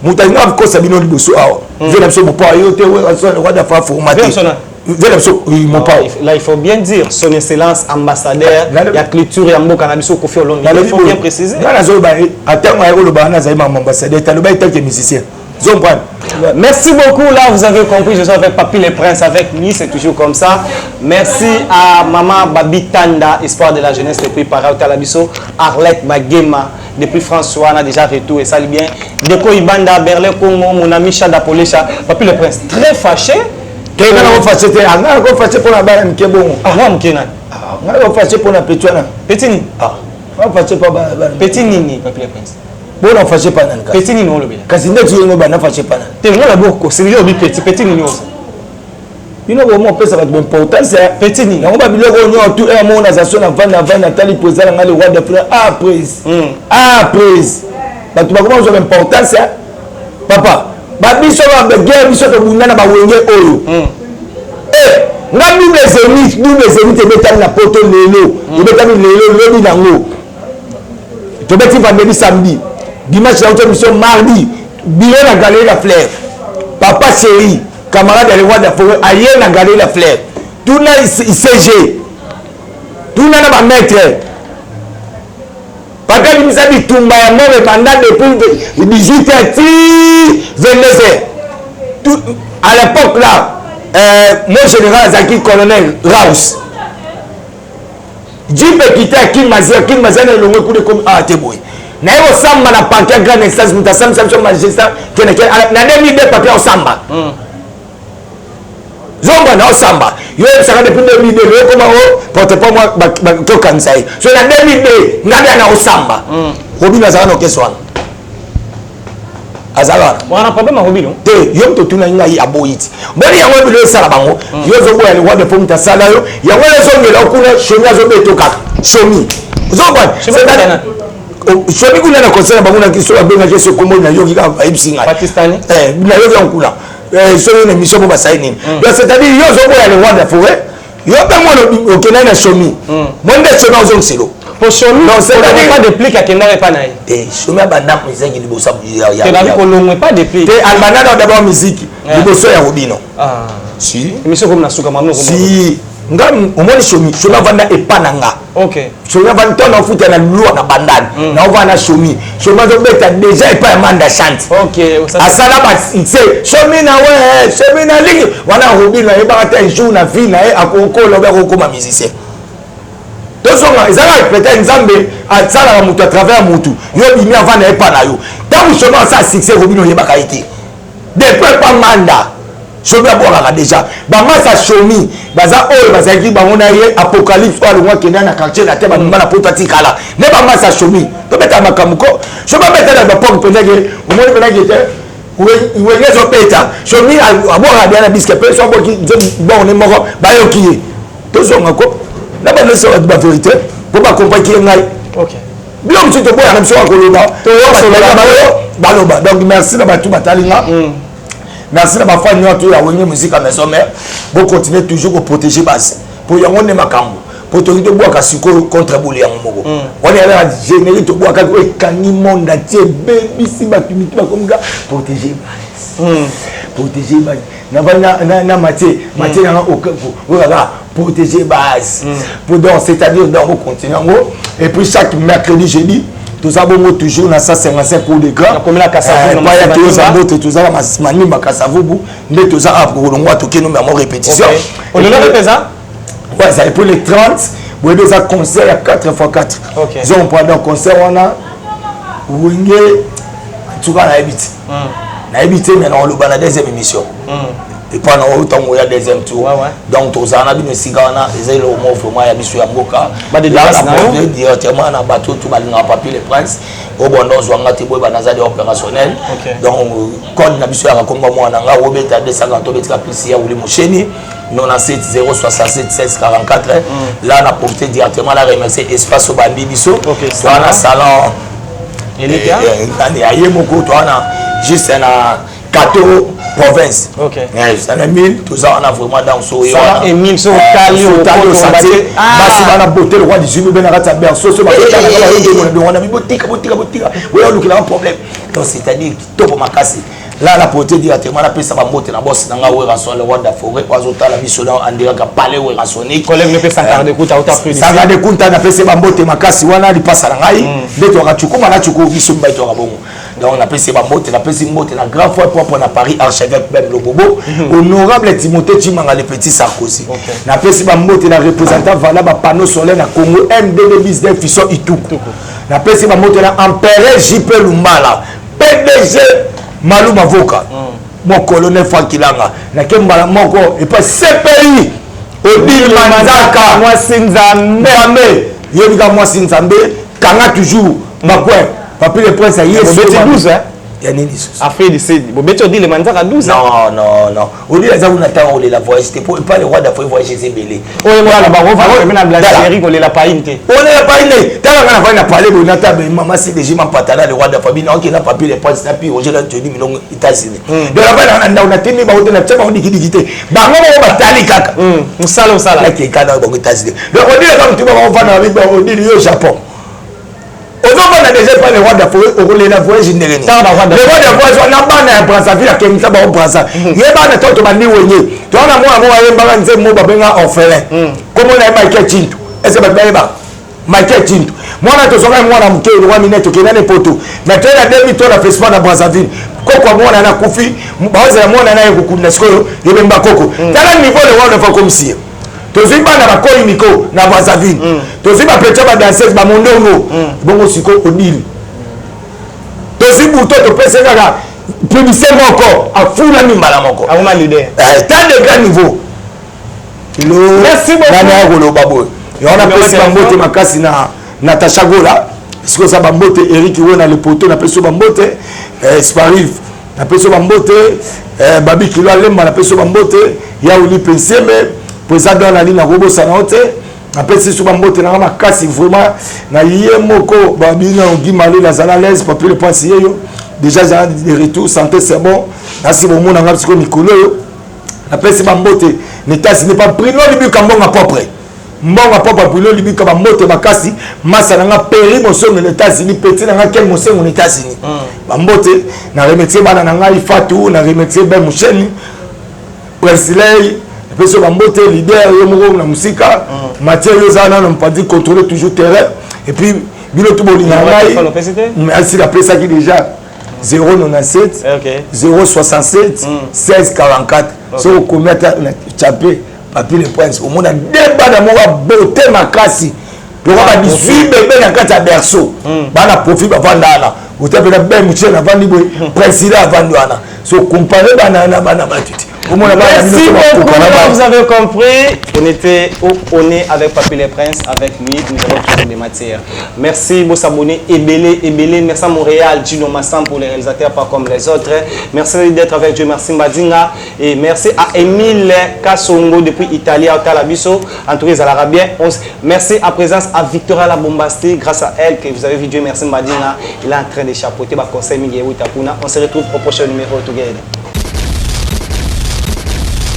muta nga ko sabino liboso awa je la so mo pa yo te le roi de faire formater là il faut bien dire son excellence ambassadeur il y a culture ya mboka na biso Koffi Olomide il faut bien préciser merci beaucoup là vous avez compris je suis avec Papi le Prince avec lui c'est toujours comme ça merci à maman Babi Tanda espoir de la jeunesse depuis Para Talabiso Arlette Bagema depuis François on a déjà retour et ça bien Deko Ibanda Berlin Congo mon ami Chada Polecha Papi le Prince très fâché Quelqu'un va fâcher, on va fâcher pour la barre, qui est bon. Ah, moi, je On va fâcher pour la petit. Petit ni. Ah. On va fâcher pas. Petit ni, Papier Prince. Bon, on fâcher pas. Petit ni, on le dit. Kasi nde tu yengo bana fâcher pas. T'es moi la beaucoup. C'est lui au petit ni aussi. You know comment on peut ça va importance petit ni. On va biloko on tout un monde à son avant Nathalie poser le roi de frère après. Bah tu vas comment on importance papa. Ba biso ba guerre biso to bundana ba wenge oyo. Nga double zénith te betani na poto lelo. Te betani lelo lobi nango. To beti vendredi samedi. Dimanche la autre mission mardi. Billet na galerie la fleur. Papa chéri, camarade de roi de forêt, ailleurs na galerie la fleur. Tout na ICG. Tout na ba maître. Papa lui misa di tumba ya mort pendant depuis 18h 22h. Tout à l'époque là mon général Zaki colonel Raus Jeep quitté Kim Mazia ne longue coup de comme ah teboy na yo samba na paquet grand instance mutasam samson magistrat kene na 2002 papier au samba zomba na samba yo saka depuis 2002 yo comme porte pas moi to kansai so na 2002 ngabia na au samba robina saka no keswana azala wana problème robino te yo to tuna ngai aboyiti boni yango bilo sala bango yo zo boya le roi de pomme ta sala yo yango le zo ngela kuna shomi azo beto kaka shomi zo bwa shomi kuna na conseil bango na kiso abenga je se kombo na yo kika ibsinga pakistani na yo yankula so une mission pour basaini donc c'est-à-dire yo zo boya le roi de forêt yo be mo okena na shomi monde shomi azo nselo pour shomi non c'est pas de pli ka kenda pas naï shomi abanda muziki libosa ya te na ko longue pas de pli te albana d'abord musique liboso ya robino ah si émission comme na suka mamno si ngam omoni shomi avanda epananga OK shomi avanda tona futa na lua na bandane na ovana shomi azo beta déjà epa ya manda chante OK asala ba c'est shomi na lingi wana robino eba ta jour na vie na akokola ba kokoma musicien tozonga ezala peut-être nzambe atsala mutu à travers mutu yo bimi avana epa na yo tant shomi asa succès robino yebaka ite depuis pas manda shomi abwaka déjà bamasa shomi baza oyo bazalaki bango na ye apocalypse oyo alongwa kenda na quartier na te bamima na poto atikala nde bamasa shomi tobeta makambo ko shomi abeta na bapoke mpenzaki omoni mpenzaki te wenge ezobeta shomi abwaka deya na biske mpe so aboki bonne moko bayoki ye tozonga ko na bandosa bato bavérité mpo bakompraki ye ngai bilo mosusu toboyaka biso bakoloba baloba donc merci na bato batalinga merci na bafani nyonso ya wenge musique à maison mère bon continuer toujours à protéger base pour yango ne makambo pour toki tobwaka sikoyo contre boli yango moko wana ya généri tobwaka ekangi monde entier bebisi bato miti bakomika protéger base protéger base na matie nanga okaka protéger base pour donc c'est-à-dire donc continuer yango et puis chaque mercredi jeudi tous avons toujours na 155 pour l'écran comme la Kasavu na ya tous avons tous avons manima Kasavu mais tous avons pour l'ongwa toke nous même répétition on le représente ouais ça pour les 30 vous avez un concert à 4x4 ils ont pendant concert on a wingé tout cas na habité mais on le bana deuxième émission et pendant autant il y a deuxième tour donc tous en a bien sigana ils ont le mouvement ya biso ya mboka là directement na bateau tout balinga papier les princes au bon dans zwanga te boy banazali opérationnel donc code na biso ya Kongo mwana nga obeta 250 betika plus ya uli mosheni 97 067 16 44 là on a porté directement la remercier espace au bandi biso dans la salon Elika et aye moko to ana juste na Kato province. OK. Ça na 1000 tout ça on a vraiment dans so yo. Ça et 1000 so Kali au santé. Basi bana beauté le roi du Zulu ben rata berso so ba on a mis botika. Oui on a un problème. Donc c'est-à-dire top makasi. Là la portée directement la pesa ba mbote na boss na nga we rason le roi de la forêt azota la biso na andira ka parler we rasonique. Collègue ne peut pas garder kuta auta plus. Ça garder kuta na pesa ba mbote makasi wana li pasa na ngai. Ndeto ka chukuma na chuku biso mba to ka bongo. Donc on a payé ma motte, on a payé une motte, on a grand frère propre à Paris, archevêque même le bobo, honorable Timothée Chimanga le petit Sarkozy. On a payé ma motte, on a représentant valable à panneau solaire à Congo, MDB business Fisson Itou. On a payé ma motte, on a empereur JP Lumbala, PDG Malou Mavoka, mon colonel Frankilanga, on a Kembala Moko, et pas CPI. Odile Manzaka mwasi nzambe yebika mwasi nzambe kanga toujours bakwe papi le prince a yesu bobeti 12 hein ya nini sous après de c'est bobeti Odile Manzaka 12 non Odile za una tawo le la voyage c'était pas le roi d'Afrique voyage c'est belé oye mwana barova mais na blasérie ko le la painte on est pas né tala ngana fa na parler bonata be maman c'est déjà ma patana le roi de famille non qui n'a papi le prince na pi roger la tenu milongo États-Unis de la bana na na temi ba hôtel na tchama on dikidikité ba ngoma ba tali kaka musala la qui kana ba États-Unis donc on dit comme tu vas va na avec on dit au Japon on a déjà pas le roi d'Afrique au relais la voyage générale le roi d'Afrique on a pas na Brazzaville à Kenya ba Brazza yeba na toto bandi wenye to na moi yeba nze mo ba benga orphelin comme on a Michael Chintu est-ce que ba Michael Chintu moi na to songa moi na mke le roi mineto kena ne poto mais tu as 2000 to na festival na Brazzaville koko moi na kufi ba za moi na yekukunda sikoyo yebe mbakoko tala niveau le roi d'Afrique comme si tozi bana bakoyi miko na Brazzaville tozi bapetia badanseuse bamondongo bongo siko Odile tozi buto topese kaka publicité moko afula mimbala moko akoma leader tant de grand niveau merci beaucoup nana koloba boye on a pesi bambote makasi na Natacha Gola siko sa bambote Eric wona le poto na peso bambote Spariv na peso bambote Babi Kilo Alemba na peso bambote Yaouli Pensembe président dans la ligne na robo sanote après c'est sur bambote na makasi vraiment na yé moko babina ngimale la zalalaise papier le point yo déjà j'ai de retour santé c'est bon na si bon mona ngapsi ko mikolo après c'est bambote n'état ce n'est pas pris non libi kambonga propre mbonga propre pour le libi ka bambote makasi masa na peri moso na États-Unis petit na quel moso na États-Unis bambote na remercier bana na ngai Fatou na remercier Ben Moucheni Presley peso bambote leader yo moko na musika Mathieu Yozana na mpadi contrôler toujours terrain et puis bino tout bolinga ngai merci la presse qui déjà 097 067 16 44 so commettre na chapé papier le prince au monde débat na moka beauté makasi loko ba 18 bébé na kati ya berceau bana profit bavandana utapela ben muche na vandi boy président vandwana so comparer bana na bana batuti. Merci beaucoup, vous avez compris. On était on est avec Papi le Prince, avec lui, nous avons toujours des matières. Merci, beau s'abonner, Ebele, merci à Montréal, Gino Massam pour les réalisateurs, pas comme les autres. Merci d'être avec Dieu, merci Mbadinga, et merci à Emile Kassongo depuis Italie, à Talabiso, en tout cas, à l'Arabien. Merci à présence à Victoria La Bombasti, grâce à elle que vous avez vu Dieu, merci Mbadinga, il est en train de chapeauter, conseil Miguel Tapuna. On se retrouve au prochain numéro together.